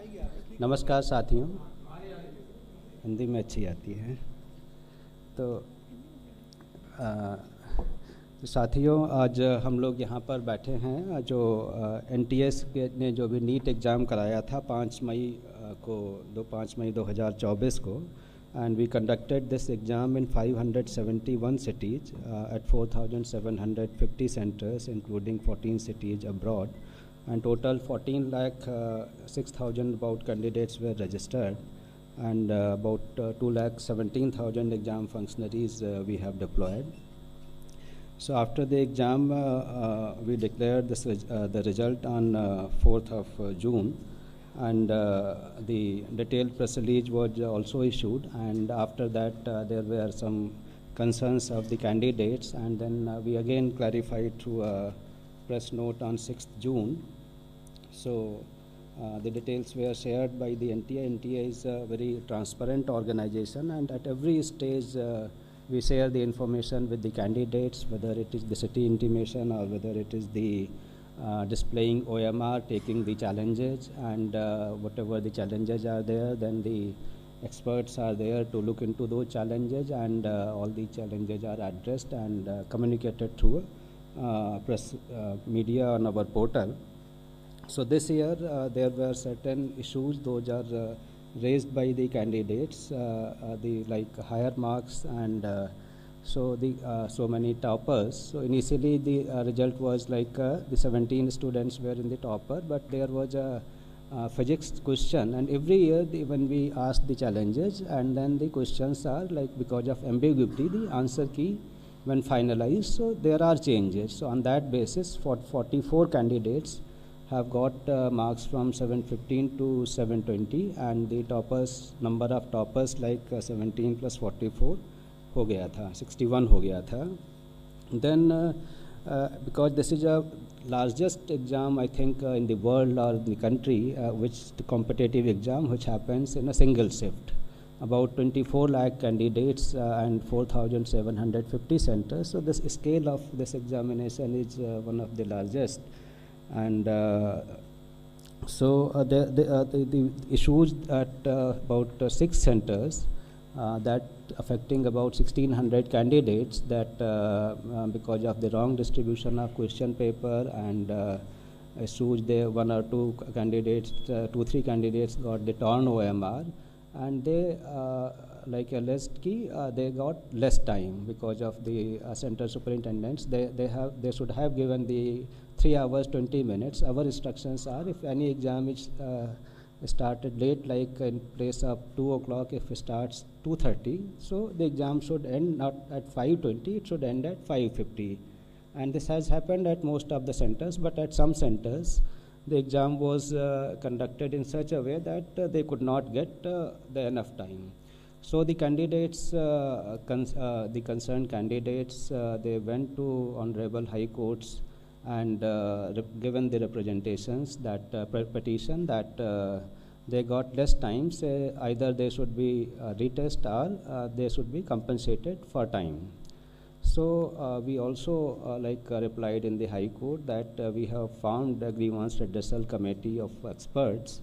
नमस्कार साथियों, हिंदी में अच्छी आती है। तो अ, साथियों, आज हम लोग यहाँ पर बैठे हैं जो एनटीएस ने जो भी नीट एग्ज़ाम कराया था 5 मई को 5 मई 2024 को, and we conducted this exam in 571 cities at 4,750 centers including 14 cities abroad, and total 14 lakh 6,000 about candidates were registered, and about 2 lakh 17,000 exam functionaries we have deployed. So after the exam, we declared the result on 4th of June, and the detailed press release was also issued, and after that there were some concerns of the candidates, and then we again clarified through a press note on 6th June. So the details were shared by the NTA. NTA is a very transparent organization, and at every stage we share the information with the candidates, whether it is the city intimation or whether it is the displaying OMR, taking the challenges, and whatever the challenges are there, then the experts are there to look into those challenges, and all the challenges are addressed and communicated through press media on our portal. So this year there were certain issues, those are raised by the candidates, the like higher marks, and so many toppers. So initially the result was like the 17 students were in the topper, but there was a physics question, and every year when we ask the challenges, and then the questions are like, because of ambiguity, the answer key when finalized, so there are changes. So on that basis, 44 candidates have got marks from 715 to 720, and the toppers, number of toppers like 17 plus 44 हो गया था, 61 हो गया था. Then because this is a largest exam, I think, in the world or the country, which the competitive exam which happens in a single shift, about 24 lakh candidates and 4,750 centers. So this scale of this examination is one of the largest, and so the issues at about 6 centers that affecting about 1,600 candidates, that because of the wrong distribution of question paper, and issues there, one or two candidates, 2-3 candidates got the torn OMR, and they like a list key, they got less time because of the center superintendents. They should have given the 3 hours 20 minutes. Our instructions are, if any exam is started late, like in place of 2 o'clock, if it starts 2:30, so the exam should end not at 5:20, it should end at 5:50. And this has happened at most of the centers, but at some centers the exam was conducted in such a way that they could not get the enough time. So the candidates, the concerned candidates, they went to honorable high courts and given the representations that petition that they got less time, say either they should be retest or they should be compensated for time. So we also replied in the High Court that we have formed a grievance redressal committee of experts,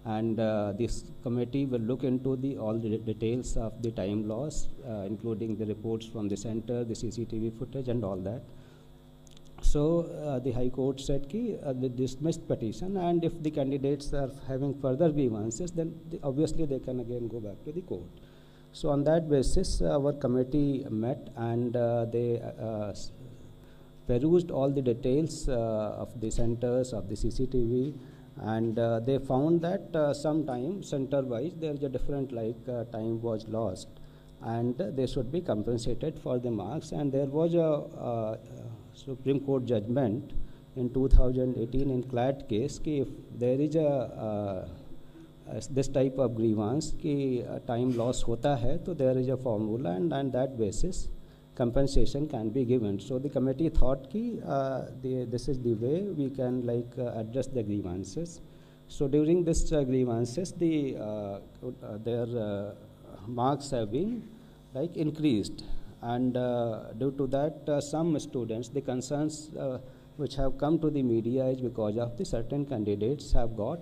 and this committee will look into all the details of the time loss, including the reports from the center, the CCTV footage, and all that. So the High Court said they dismissed petition, and if the candidates are having further grievances, then obviously they can again go back to the court. So on that basis, our committee met, and they perused all the details of the centers, of the CCTV, and they found that sometime center-wise there is a different time was lost, and they should be compensated for the marks. And there was a Supreme Court judgment in 2018 in CLAT case कि if there is a this type of grievance कि time loss होता है, तो there is a formula, and on that basis compensation can be given. So the committee thought कि this is the way we can address the grievances. So during this grievances, their marks have been increased, and due to that some students, the concerns which have come to the media is because of the certain candidates have got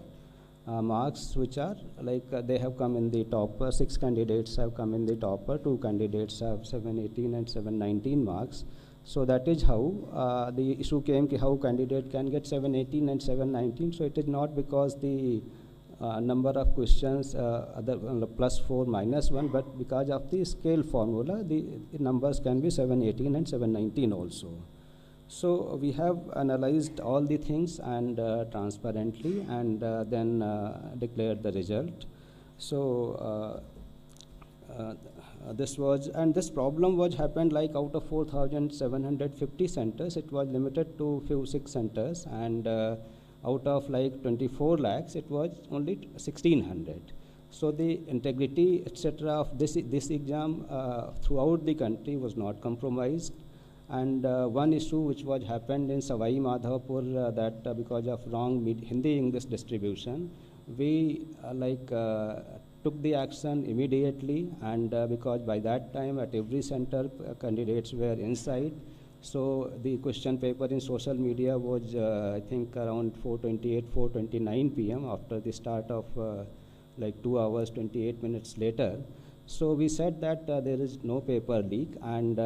marks which are like they have come in the top, 6 candidates have come in the top, 2 candidates have 718 and 719 marks. So that is how the issue came, how candidate can get 718 and 719. So it is not because the number of questions other +4 -1, but because of the scale formula, the numbers can be 718 and 719 also. So we have analyzed all the things and transparently, and then declared the result. So this problem was happened like out of 4,750 centers, it was limited to few 6 centers, and out of like 24 lakhs, it was only 1,600. So the integrity, etc., of this exam throughout the country was not compromised. And one issue which was happened in Savai Madhavpur, that because of wrong Hindi English distribution, we took the action immediately, and because by that time at every center candidates were inside. So the question paper in social media was I think around 4:28, 4:29 p.m. after the start of like 2 hours 28 minutes later. So we said that there is no paper leak, and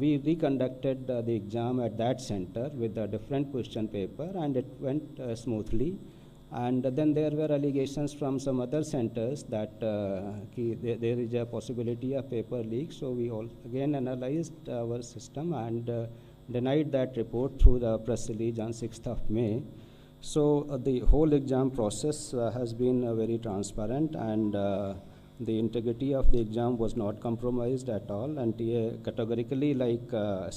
we reconducted the exam at that center with a different question paper, and it went smoothly. And then there were allegations from some other centers that there is a possibility of paper leak. So we all again analyzed our system and denied that report through the press release on 6th of May. So the whole exam process has been very transparent, and the integrity of the exam was not compromised at all, and categorically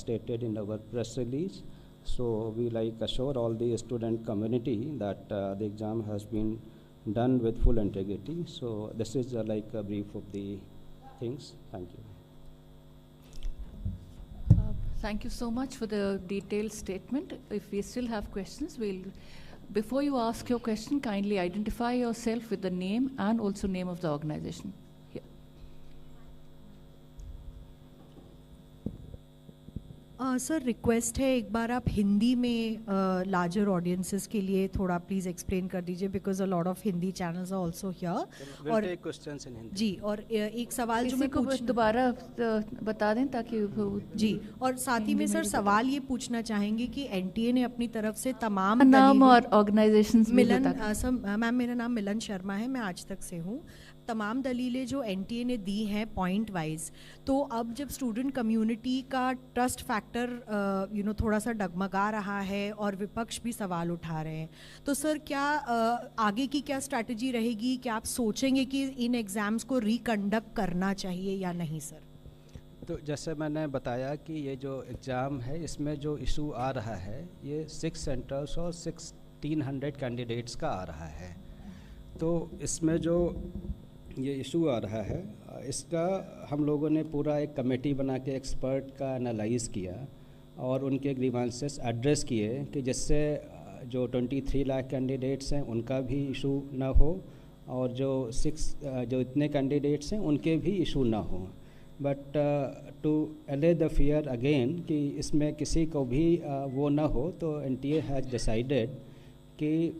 stated in our press release. So we assure all the student community that the exam has been done with full integrity. So this is a brief of the things. Thank you. Thank you so much for the detailed statement. If we still have questions, before you ask your question, kindly identify yourself with the name and also name of the organization. Sir request है, एक बार आप हिंदी में larger audiences के लिए थोड़ा please explain कर दीजिए, because a lot of Hindi channels are also here. और क्वेश्चंस इन हिंदी. जी, और एक सवाल जो मैं दोबारा बता दें ताकि जी, और साथ ही में सर सवाल ये पूछना चाहेंगे कि एनटीए ने अपनी तरफ से तमाम नाम और ऑर्गेनाइजेशंस. मैम मेरा नाम मिलन शर्मा है, मैं आज तक से हूँ. तमाम दलीलें जो एनटीए ने दी हैं पॉइंट वाइज, तो अब जब स्टूडेंट कम्युनिटी का ट्रस्ट फैक्टर थोड़ा सा डगमगा रहा है और विपक्ष भी सवाल उठा रहे हैं, तो सर क्या आगे की क्या स्ट्रैटेजी रहेगी? क्या आप सोचेंगे कि इन एग्ज़ाम्स को रिकंडक्ट करना चाहिए या नहीं सर? तो जैसे मैंने बताया कि ये जो एग्ज़ाम है, इसमें जो इशू आ रहा है ये 6 सेंटर्स और 1,600 कैंडिडेट्स का आ रहा है. तो इसमें जो ये इशू आ रहा है, इसका हम लोगों ने पूरा एक कमेटी बना के एक्सपर्ट का एनालाइज किया और उनके ग्रीवांसेस एड्रेस किए कि जिससे जो 23 लाख कैंडिडेट्स हैं उनका भी इशू ना हो, और जो इतने कैंडिडेट्स हैं उनके भी इशू ना हो. बट टू अले द फियर अगेन कि इसमें किसी को भी वो ना हो, तो एनटीए हैज़ डिसाइडेड कि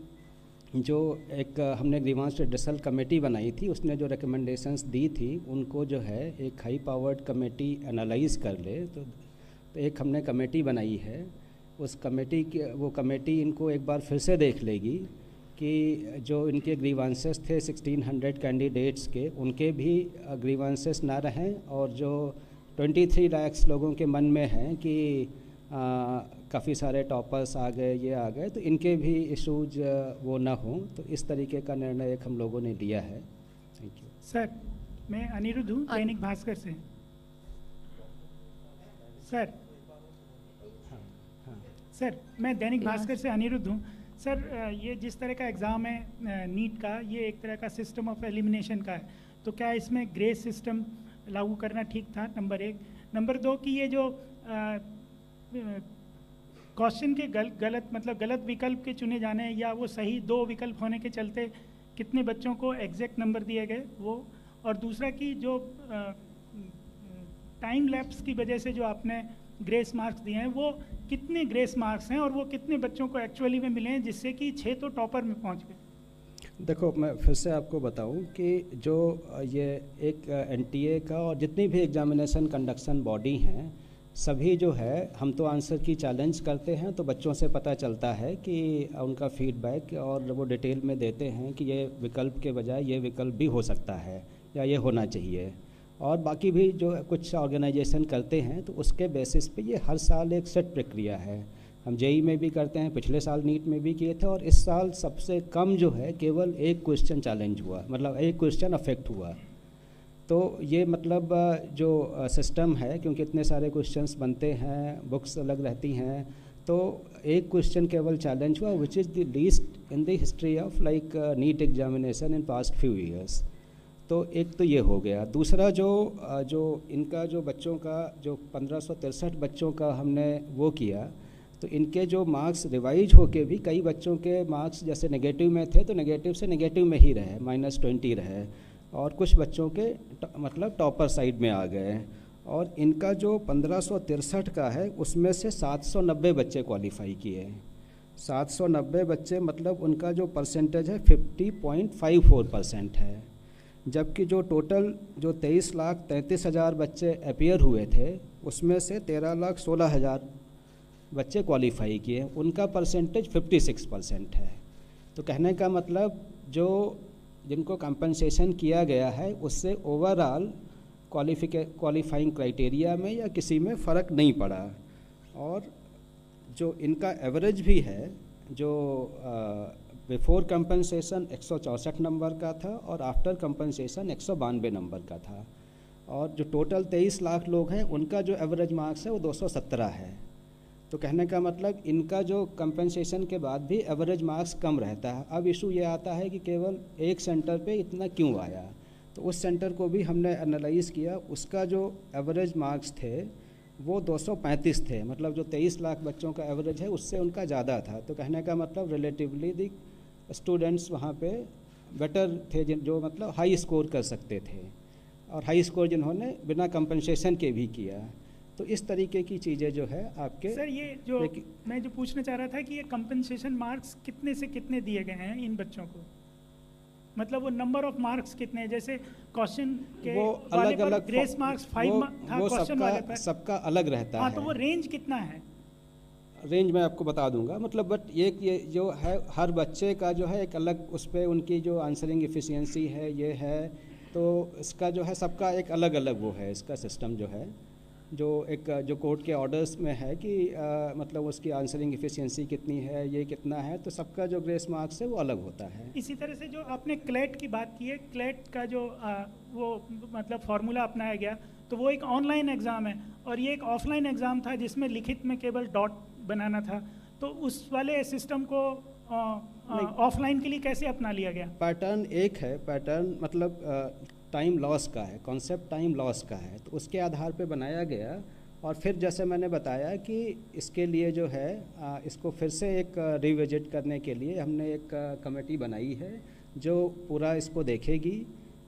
जो एक हमने ग्रीवांस रिड्रेसल कमेटी बनाई थी, उसने जो रिकमेंडेशंस दी थी उनको जो है एक हाई पावर्ड कमेटी एनालाइज कर ले. तो एक हमने कमेटी बनाई है, उस कमेटी की वो कमेटी इनको एक बार फिर से देख लेगी कि जो इनके ग्रीवांसेस थे 1,600 कैंडिडेट्स के, उनके भी ग्रीवांसेस ना रहें, और जो 23 लाख लोगों के मन में हैं कि काफ़ी सारे टॉपर्स आ गए, ये आ गए, तो इनके भी इशूज वो ना हों. तो इस तरीके का निर्णय एक हम लोगों ने लिया है. Thank you sir. मैं अनिरुद्ध हूँ, दैनिक भास्कर से. सर सर मैं दैनिक भास्कर से अनिरुद्ध हूँ. सर ये जिस तरह का एग्ज़ाम है नीट का, ये एक तरह का सिस्टम ऑफ एलिमिनेशन का है, तो क्या इसमें ग्रेस सिस्टम लागू करना ठीक था? नंबर 1. नंबर 2 कि ये जो क्वेश्चन के गलत विकल्प के चुने जाने या वो सही 2 विकल्प होने के चलते कितने बच्चों को एग्जैक्ट नंबर दिए गए वो. और दूसरा कि जो टाइम लैप्स की वजह से जो आपने ग्रेस मार्क्स दिए हैं, वो कितने ग्रेस मार्क्स हैं और वो कितने बच्चों को एक्चुअली में मिले हैं, जिससे कि 6 तो टॉपर में पहुंच गए? देखो, मैं फिर से आपको बताऊं कि जो ये एक एनटीए का और जितनी भी एग्जामिनेशन कंडक्शन बॉडी हैं, सभी जो है हम तो आंसर की चैलेंज करते हैं, तो बच्चों से पता चलता है कि उनका फीडबैक और वो डिटेल में देते हैं कि ये विकल्प के बजाय ये विकल्प भी हो सकता है या ये होना चाहिए। और बाकी भी जो कुछ ऑर्गेनाइजेशन करते हैं तो उसके बेसिस पे ये हर साल एक सेट प्रक्रिया है। हम जेई में भी करते हैं, पिछले साल नीट में भी किए थे, और इस साल सबसे कम जो है केवल एक क्वेश्चन चैलेंज हुआ, मतलब एक क्वेश्चन अफेक्ट हुआ। तो ये मतलब जो सिस्टम है, क्योंकि इतने सारे क्वेश्चंस बनते हैं, बुक्स अलग रहती हैं, तो एक क्वेश्चन केवल चैलेंज हुआ, which is the least in the history of like NEET examination in past few years. तो एक तो ये हो गया। दूसरा जो इनका जो बच्चों का जो 1563 बच्चों का हमने वो किया, तो इनके जो मार्क्स रिवाइज होके भी कई बच्चों के मार्क्स जैसे नेगेटिव में थे तो नेगेटिव से नेगेटिव में ही रहे, -20 रहे, और कुछ बच्चों के मतलब टॉपर साइड में आ गए। और इनका जो 1563 का है उसमें से 790 बच्चे क्वालिफाई किए। 790 बच्चे मतलब उनका जो परसेंटेज है 50.54% है। जबकि जो टोटल जो 23,33,000 बच्चे अपीयर हुए थे उसमें से 13,16,000 बच्चे क्वालिफाई किए, उनका परसेंटेज 56% है। तो कहने का मतलब जो जिनको कंपनसेशन किया गया है उससे ओवरऑल क्वालिफाइंग क्राइटेरिया में या किसी में फ़र्क नहीं पड़ा। और जो इनका एवरेज भी है, जो बिफोर कंपनसेशन 164 नंबर का था और आफ्टर कंपनसेशन 192 नंबर का था। और जो टोटल 23 लाख लोग हैं उनका जो एवरेज मार्क्स है वो 217 है। तो कहने का मतलब इनका जो कंपनसेशन के बाद भी एवरेज मार्क्स कम रहता है। अब इशू ये आता है कि केवल एक सेंटर पे इतना क्यों आया, तो उस सेंटर को भी हमने एनालाइज़ किया। उसका जो एवरेज मार्क्स थे वो 235 थे, मतलब जो 23 लाख बच्चों का एवरेज है उससे उनका ज़्यादा था। तो कहने का मतलब रिलेटिवली दी स्टूडेंट्स वहाँ पे बेटर थे, जो मतलब हाई स्कोर कर सकते थे, और हाई स्कोर जिन्होंने बिना कंपनसेशन के भी किया। तो इस तरीके की चीज़ें जो है आपके सर, ये जो मैं जो पूछना चाह रहा था कि ये कंपनसेशन मार्क्स कितने से कितने दिए गए हैं इन बच्चों को, मतलब वो नंबर ऑफ मार्क्स कितने हैं? जैसे क्वेश्चन के वो वाले अलग पर अलग ग्रेस मार्क्स 5 था, वो क्वेश्चन वाले पर सबका अलग रहता है। तो वो रेंज कितना है? रेंज मैं आपको बता दूंगा, मतलब बट ये जो है हर बच्चे का जो है एक अलग उस पर उनकी जो आंसरिंग एफिशिएंसी है ये है, तो इसका जो है सबका एक अलग अलग वो है, इसका सिस्टम जो है जो एक जो कोर्ट के ऑर्डर्स में है कि मतलब उसकी आंसरिंग एफिशिएंसी कितनी है, ये कितना है, तो सबका जो ग्रेस मार्क्स है वो अलग होता है। इसी तरह से जो आपने क्लेट की बात की है, क्लेट का जो वो मतलब फार्मूला अपनाया गया, तो वो एक ऑनलाइन एग्ज़ाम है और ये एक ऑफलाइन एग्ज़ाम था जिसमें लिखित में केवल डॉट बनाना था। तो उस वाले सिस्टम को ऑफलाइन के लिए कैसे अपना लिया गया? पैटर्न एक है, पैटर्न मतलब टाइम लॉस का है, कॉन्सेप्ट टाइम लॉस का है, तो उसके आधार पे बनाया गया। और फिर जैसे मैंने बताया कि इसके लिए जो है इसको फिर से एक रिविजिट करने के लिए हमने एक कमेटी बनाई है जो पूरा इसको देखेगी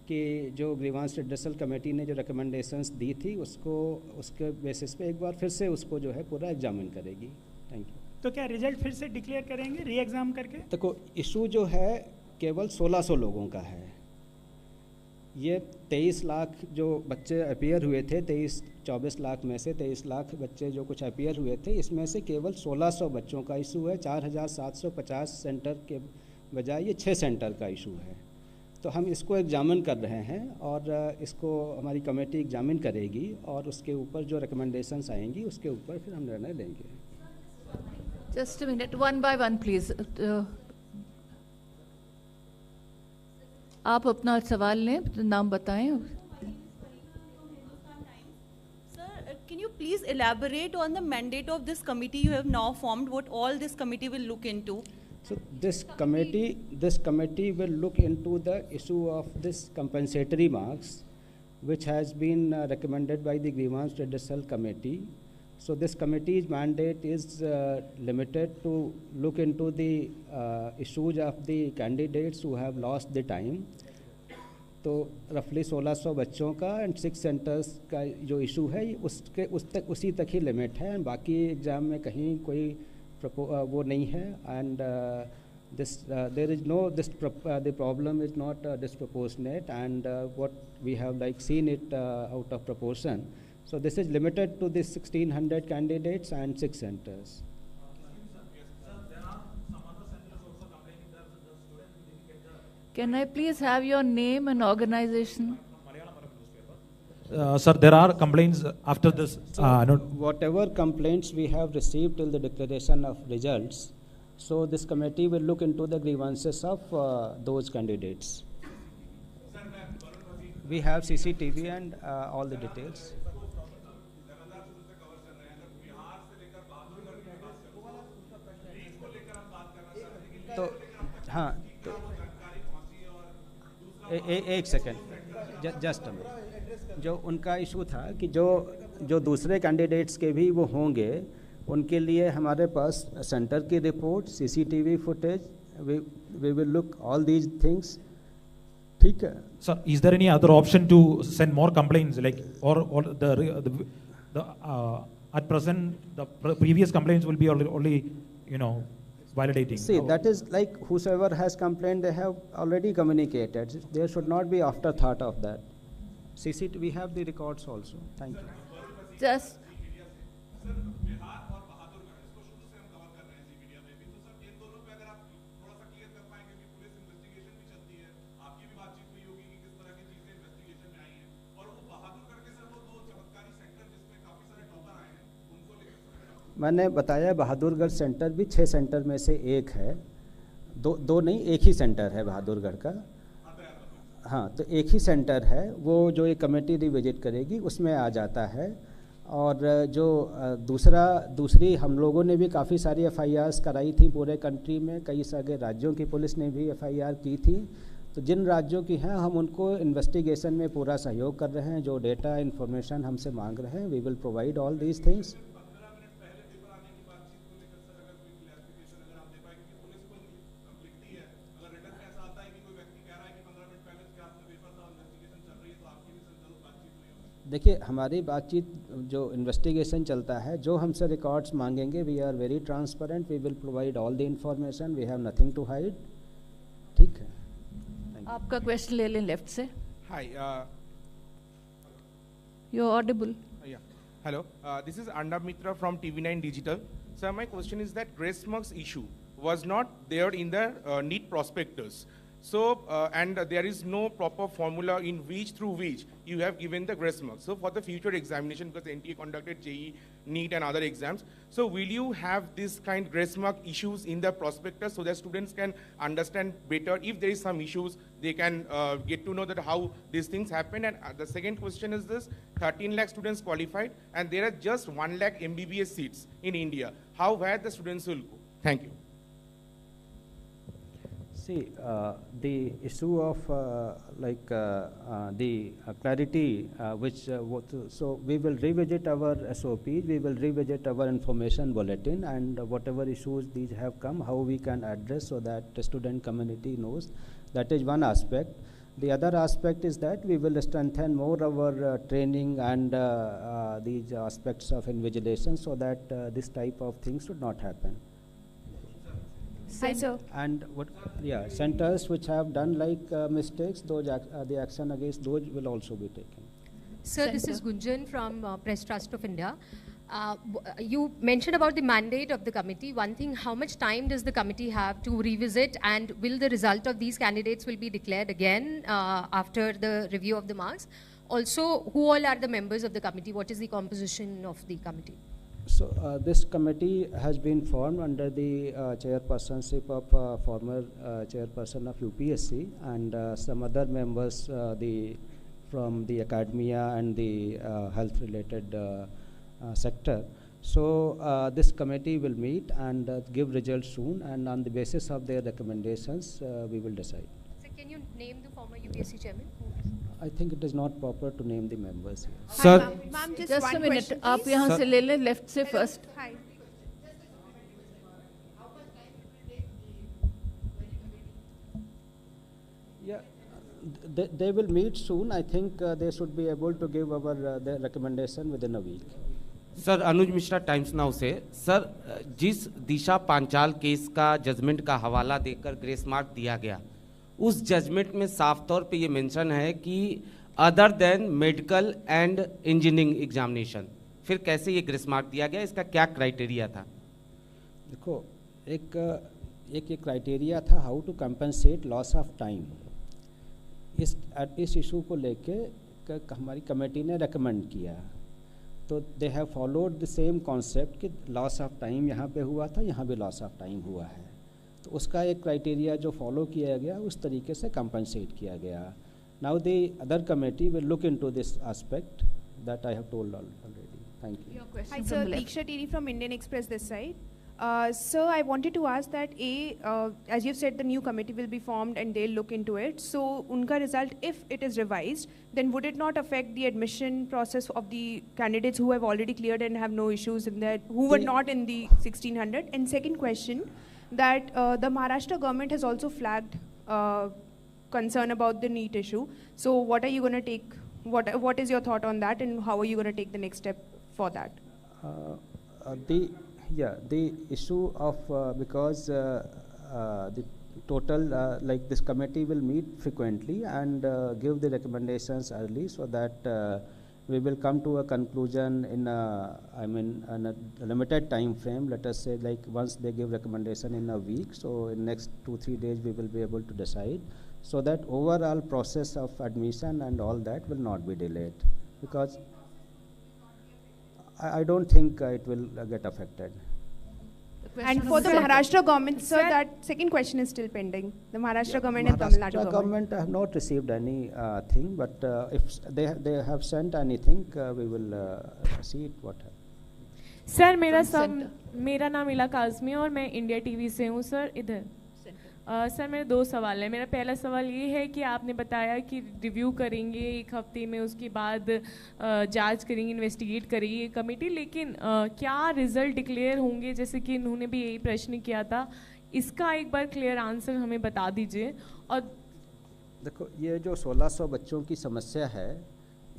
कि जो ग्रीवांस रिड्रेसल कमेटी ने जो रिकमेंडेशंस दी थी उसको उसके बेसिस पे एक बार फिर से उसको जो है पूरा एग्जामिन करेगी। Thank you. तो क्या रिजल्ट फिर से डिक्लेयर करेंगे री एग्ज़ाम करके? देखो, इशू जो है केवल 1600 लोगों का है। ये 23 लाख जो बच्चे अपीयर हुए थे, 24 लाख में से 23 लाख बच्चे जो कुछ अपीयर हुए थे, इसमें से केवल 1600 बच्चों का इशू है। 4750 सेंटर के बजाय ये 6 सेंटर का इशू है। तो हम इसको एग्जामिन कर रहे हैं और इसको हमारी कमेटी एग्जामिन करेगी और उसके ऊपर जो रिकमेंडेशंस आएंगी उसके ऊपर फिर हम निर्णय लेंगे। Just a minute, one by one please. आप अपना सवाल लें, नाम बताएं। Sir, can you please elaborate on the mandate of this committee you have now formed? What all this committee will look into? So this committee will look into the issue of this compensatory marks, which has been recommended by the Grievance Redressal Committee. So this committee's mandate is limited to look into the issues of the candidates who have lost the time, तो रफली 1600 बच्चों का and 6 centres का जो issue है उसी तक ही limit है, एंड बाकी एग्ज़ाम में कहीं कोई वो नहीं है, and there is no the problem is not disproportionate, and what we have like seen it out of proportion. So this is limited to this 1600 candidates and 6 centers. Can I please have your name and organization? Sir, there are complaints after this. Whatever complaints we have received till the declaration of results, so this committee will look into the grievances of those candidates. We have CCTV and all the details. तो हाँ, तो एक second, just जो उनका issue था कि जो दूसरे कैंडिडेट्स के भी वो होंगे, उनके लिए हमारे पास सेंटर की report, CCTV footage, we will look all these things. ठीक है sir. Is there any other option to send more complaints like और the at present the previous complaints will be only validating? See, that is like whosoever has complained, they have already communicated. There should not be afterthought of that. CCTV, we have the records also. Thank you. Just मैंने बताया Bahadurgarh centre भी 6 centre में से एक है, दो नहीं, एक ही सेंटर है बहादुरगढ़ का. हाँ, तो एक ही सेंटर है, वो जो ये कमेटी रिविजिट करेगी उसमें आ जाता है. और जो दूसरी हम लोगों ने भी काफ़ी सारी FIRs कराई थी पूरे कंट्री में, कई सारे राज्यों की पुलिस ने भी FIR की थी. तो जिन राज्यों की हैं हम उनको इन्वेस्टिगेशन में पूरा सहयोग कर रहे हैं. जो डेटा इन्फॉर्मेशन हमसे मांग रहे हैं, we will provide all these things. देखिए, हमारी बातचीत जो इन्वेस्टिगेशन चलता है, जो हमसे रिकॉर्ड्स मांगेंगे, we are very transparent, we will provide all the information, we have nothing to hide. ठीक है. आपका क्वेश्चन ले लें लेफ्ट से. Hi. You are audible. Yeah. Hello. This is Arnab Mitra from TV9 Digital. Sir, my question is that grace marks issue was not there in the NEET prospectus. So, and there is no proper formula in which through which you have given the grace marks. So, for the future examination, because NTA conducted JEE, NEET and other exams, so will you have this kind grace mark issues in the prospectus so that students can understand better? If there is some issues, they can get to know that how these things happen. And the second question is this: 13 lakh students qualified, and there are just 1 lakh MBBS seats in India. How where the students will go? Thank you. See, the issue of the clarity, so we will revisit our SOPs, we will revisit our information bulletin, and whatever issues these have come, how we can address so that the student community knows. That is one aspect. The other aspect is that we will strengthen more our training and these aspects of invigilation so that this type of things should not happen. Hi, sir. And centers which have done mistakes, those the action against those will also be taken. Sir, this is Gunjan from Press Trust of India. You mentioned about the mandate of the committee. One thing, how much time does the committee have to revisit, and will the result of these candidates will be declared again after the review of the marks? Also, who all are the members of the committee? What is the composition of the committee? So this committee has been formed under the chairpersonship of former chairperson of UPSC and some other members from the academia and the health related sector. So this committee will meet and give results soon, and on the basis of their recommendations we will decide. Sir, can you name the former UPSC chairman? I think it is not proper to name the members here. Sir, Ma'am, just a minute, आप यहाँ से ले लें left से first. Hi. Yeah, they will meet soon. I think they should be able to give our their recommendation within a week. Sir Anuj Mishra times now से। Sir जिस दिशा Panchal case का judgement का हवाला देकर ग्रेस मार्क दिया गया, उस जजमेंट में साफ तौर पे ये मेंशन है कि other than medical and engineering examination, फिर कैसे ये ग्रेस मार्क दिया गया, इसका क्या क्राइटेरिया था? देखो, एक क्राइटेरिया था how to compensate loss of time. इस इशू को लेके हमारी कमेटी ने रेकमेंड किया, तो they have followed the same concept कि लॉस ऑफ टाइम यहाँ पे हुआ था, यहाँ भी लॉस ऑफ टाइम हुआ है, तो उसका एक क्राइटेरिया जो फॉलो किया गया उस तरीके से कंपनसेट किया गया। Now the other committee will look into this aspect that I have told already. Thank you. Hi sir, Diksha Tiri from Indian Express this side. Sir, I wanted to ask that as you've said, the new committee will be formed and they'll look into it. So, unka result, if it is revised, then would it not affect the admission process of the candidates who have already cleared and have no issues in that, who were not in the 1600? And second question, that the Maharashtra government has also flagged concern about the NEET issue. So, what are you going to take? What is your thought on that, and how are you going to take the next step for that? The issue of because the total like this committee will meet frequently and give the recommendations early, so that we will come to a conclusion in in a limited time frame. Let us say, like, once they give recommendation in a week, so in next 2-3 days we will be able to decide, so that overall process of admission and all that will not be delayed, because I don't think it will get affected. And for the Maharashtra government, sir, that second question is still pending. The Maharashtra government and Tamil Nadu government have not received any thing, but if they have sent anything, we will see it what happens. Sir मेरा नाम इला काज़मी है और मैं India TV से हूँ sir इधर। Sir मेरे 2 सवाल हैं। मेरा पहला सवाल ये है कि आपने बताया कि रिव्यू करेंगे 1 हफ्ते में, उसके बाद जांच करेंगे, इन्वेस्टिगेट करेगी कमेटी, लेकिन क्या रिजल्ट डिक्लेयर होंगे, जैसे कि इन्होंने भी यही प्रश्न किया था, इसका एक बार क्लियर आंसर हमें बता दीजिए। और देखो, ये जो 1600 बच्चों की समस्या है,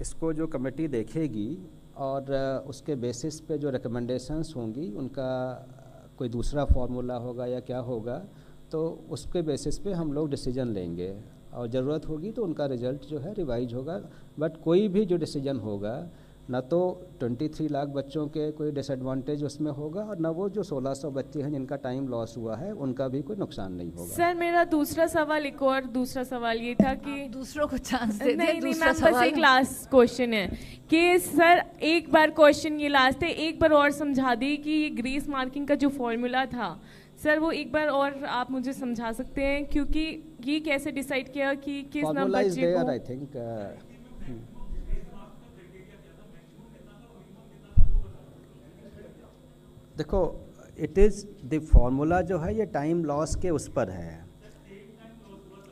इसको जो कमेटी देखेगी और उसके बेसिस पे जो रिकमेंडेशंस होंगी, उनका कोई दूसरा फार्मूला होगा या क्या होगा, तो उसके बेसिस पे हम लोग डिसीजन लेंगे, और ज़रूरत होगी तो उनका रिजल्ट जो है रिवाइज होगा। बट कोई भी जो डिसीजन होगा, ना तो 23 लाख बच्चों के कोई डिसएडवांटेज उसमें होगा, और ना वो जो 1600 बच्चे हैं जिनका टाइम लॉस हुआ है उनका भी कोई नुकसान नहीं होगा। सर मेरा दूसरा सवाल ये था कि दूसरों को चांस दे नहीं मैम, बस एक लास्ट क्वेश्चन है कि सर एक बार क्वेश्चन ये लास्ट है, एक बार और समझा दी कि ये ग्रेस मार्किंग का जो फॉर्मूला था सर, वो एक बार और आप मुझे समझा सकते हैं, क्योंकि ये कैसे डिसाइड किया कि किस नंबर बच्चे को? आई थिंक देखो, इट इज़ द फॉर्मूला जो है ये टाइम लॉस के उस पर है,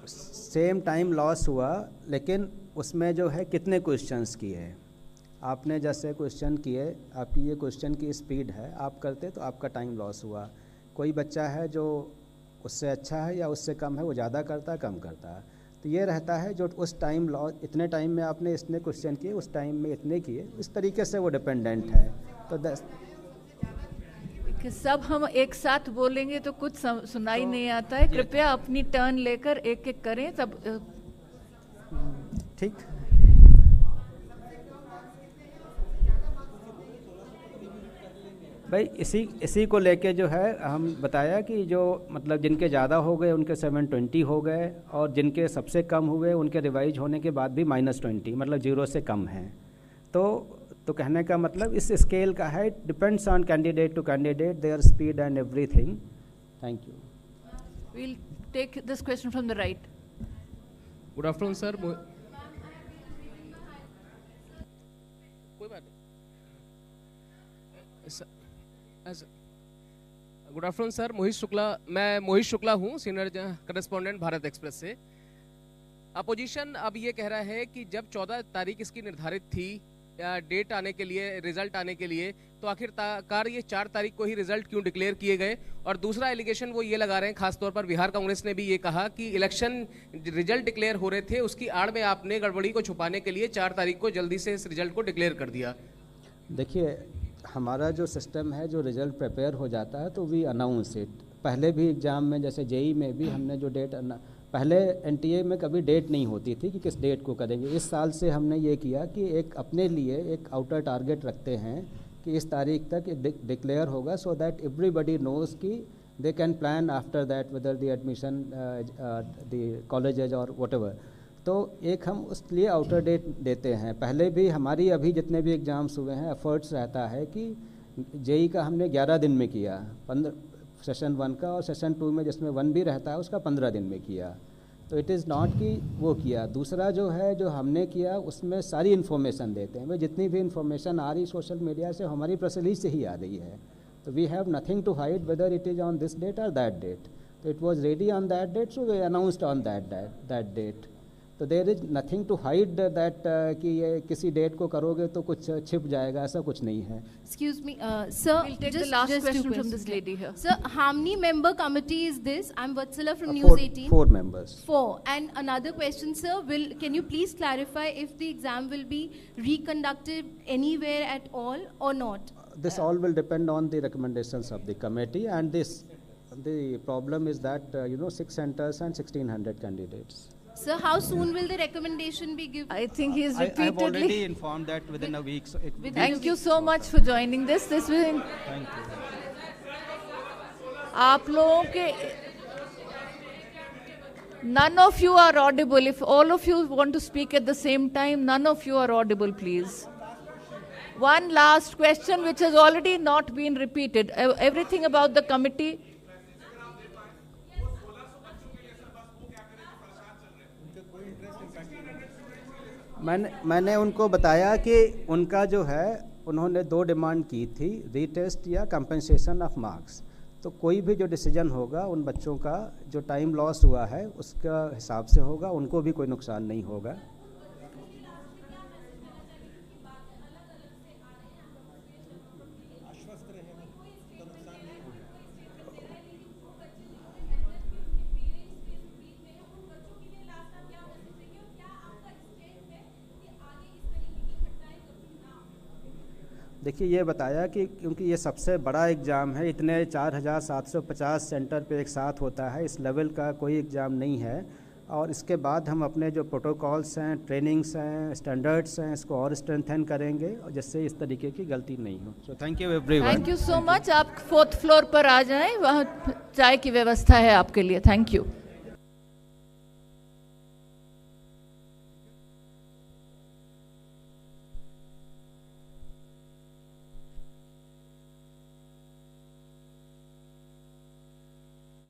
सेम टाइम लॉस हुआ, लेकिन उसमें जो है कितने क्वेश्चंस किए आपने, जैसे क्वेश्चन किए, आपकी ये क्वेश्चन की स्पीड है, आप करते तो आपका टाइम लॉस हुआ। कोई बच्चा है जो उससे अच्छा है या उससे कम है, वो ज़्यादा करता है कम करता है, तो ये रहता है जो उस टाइम लॉस, इतने टाइम में आपने इतने क्वेश्चन किए, उस टाइम में इतने किए, इस तरीके से वो डिपेंडेंट है। तो सब हम एक साथ बोलेंगे तो कुछ सुनाई नहीं आता है, कृपया अपनी टर्न लेकर एक एक करें तब ठीक। भाई इसी को लेके जो है हम बताया कि जो मतलब जिनके ज़्यादा हो गए उनके 720 हो गए, और जिनके सबसे कम हुए उनके रिवाइज होने के बाद भी -20, मतलब 0 से कम हैं। तो कहने का मतलब इस स्केल का है, depends on candidate to candidate, their speed and everything. Thank you. We'll take this question from the right. Good afternoon, sir. कोई बात नहीं। गुड आफ्टरनून सर, मैं मोहित शुक्ला हूँ, सीनियर करस्पॉन्डेंट भारत एक्सप्रेस से। अपोजिशन अब ये कह रहा है कि जब 14 तारीख इसकी निर्धारित थी डेट आने के लिए, रिजल्ट आने के लिए, तो आखिरकार ये 4 तारीख को ही रिजल्ट क्यों डिक्लेयर किए गए? और दूसरा एलिगेशन वो ये लगा रहे हैं, खासतौर पर बिहार कांग्रेस ने भी ये कहा कि इलेक्शन रिजल्ट डिक्लेयर हो रहे थे, उसकी आड़ में आपने गड़बड़ी को छुपाने के लिए 4 तारीख को जल्दी से इस रिजल्ट को डिक्लेयर कर दिया। देखिए, हमारा जो सिस्टम है, जो रिज़ल्ट प्रिपेयर हो जाता है तो वी अनाउंस इट। पहले भी एग्ज़ाम में, जैसे जेई में भी हमने जो डेट, पहले एनटीए में कभी डेट नहीं होती थी कि किस डेट को करेंगे। इस साल से हमने ये किया कि एक अपने लिए एक आउटर टारगेट रखते हैं कि इस तारीख तक डिक्लेयर होगा, सो दैट एवरीबडी नोज़ कि they can plan after that whether the admission the colleges और व्हाटएवर। तो एक हम उसके लिए आउटर डेट देते हैं। पहले भी हमारी अभी जितने भी एग्ज़ाम्स हुए हैं, एफर्ट्स रहता है कि जेई का हमने 11 दिन में किया, 15 सेशन 1 का, और सेशन 2 में जिसमें 1 भी रहता है उसका 15 दिन में किया। तो इट इज़ नॉट कि वो किया। दूसरा जो है, जो हमने किया उसमें सारी इन्फॉर्मेशन देते हैं। भाई जितनी भी इन्फॉर्मेशन आ रही सोशल मीडिया से, हमारी प्रेस रिलीज से ही आ रही है। तो we have nothing to hide whether it is on this date और दैट डेट। तो it was ready on that date, so we announced on that date. तो there is nothing to hide that कि ये किसी date को करोगे तो कुछ छिप जाएगा, ऐसा कुछ नहीं है। Excuse me, sir. We'll take the last question from this lady here. Sir, how many member committee is this? I'm Vatsala from 4 News 18. 4 members. 4. And another question, sir. Can you please clarify if the exam will be reconducted anywhere at all or not? This all will depend on the recommendations of the committee, and the problem is that 6 centers and 1600 candidates. Sir, how soon will the recommendation be given? I think he is I have repeatedly. already informed that within a week. So Thank you so much for joining this. This will. Thank you. आप लोगों के none of you are audible. If all of you want to speak at the same time, none of you are audible, please. One last question which has already not been repeated. Everything about the committee. मैंने उनको बताया कि उनका जो है, उन्होंने 2 demand की थी, रीटेस्ट या कंपनसेशन ऑफ मार्क्स। तो कोई भी जो डिसीजन होगा उन बच्चों का जो टाइम लॉस हुआ है उसका हिसाब से होगा, उनको भी कोई नुकसान नहीं होगा। देखिए, ये बताया कि क्योंकि ये सबसे बड़ा एग्ज़ाम है, इतने 4750 सेंटर पे एक साथ होता है, इस लेवल का कोई एग्ज़ाम नहीं है। और इसके बाद हम अपने जो प्रोटोकॉल्स हैं, ट्रेनिंग्स हैं, स्टैंडर्ड्स हैं, इसको और स्ट्रेंथन करेंगे और जिससे इस तरीके की गलती नहीं हो। So thank you everyone. Thank you so much. आप 4th फ्लोर पर आ जाएं, वहाँ चाय की व्यवस्था है आपके लिए। Thank you.